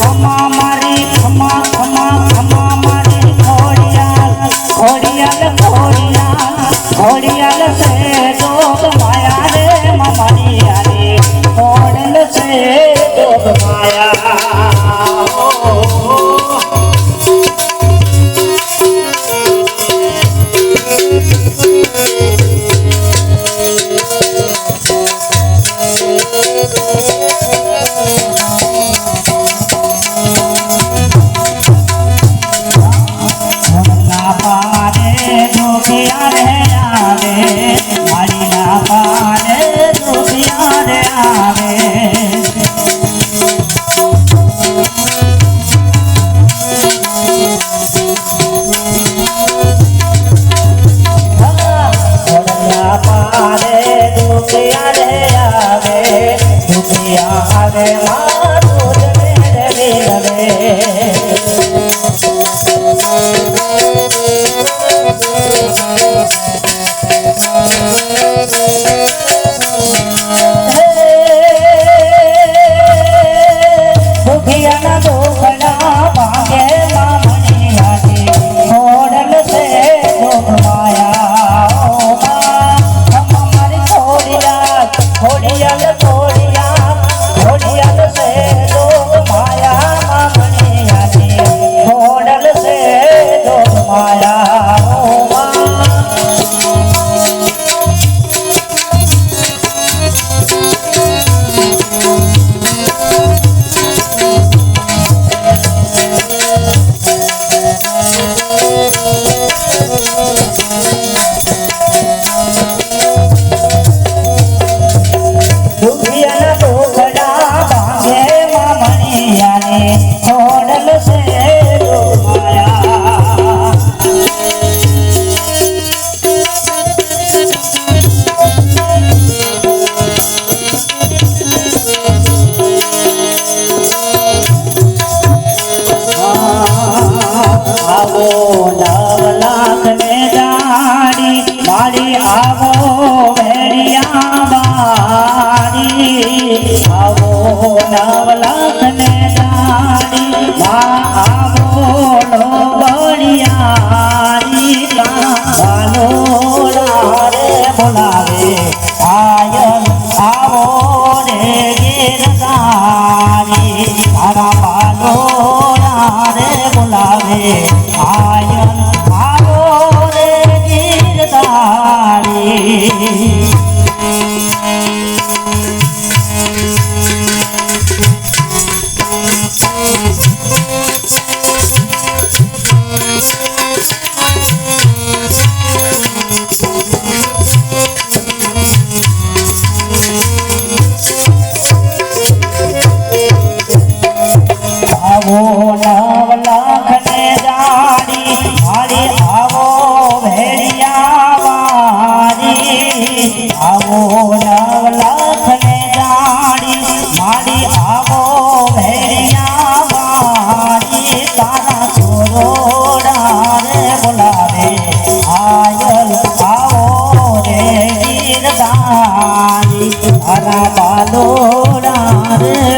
ખમા મારી ખમા ખમા ખમા મારી ખોડિયાલ ખોડિયાલ ખોડિયાલ ખોડિયાલ સે જોગ માયા રે મારી યારી ખોડલ સે જોગ માયા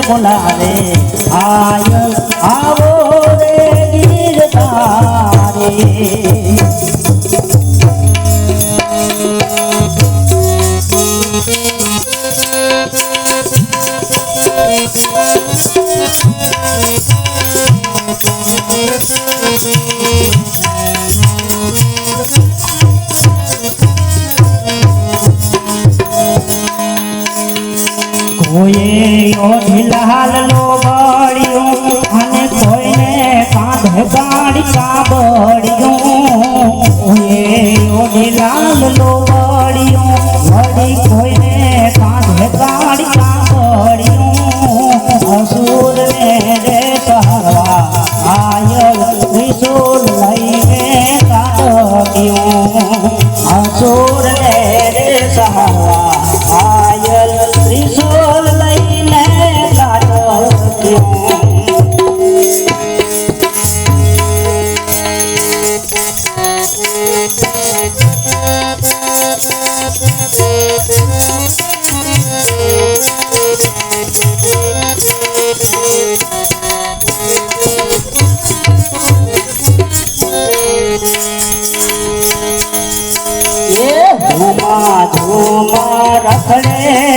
બોલાવે આયલ આવો રે ગીરધારી कोई ढिलाल लो बड़ियों अने कोई ने कांधे गाड़ी का बड़ियों कोई ढिलाल लो बड़ियों बड़ी कोई ने कांधे गाड़ी का बड़ियों असुर ने रे सहरा आयल त्रिशूल लईने काटकियों असुर ने रे सहरा आयल त्रिशूल लईने काटकियों ધૂમ રખડે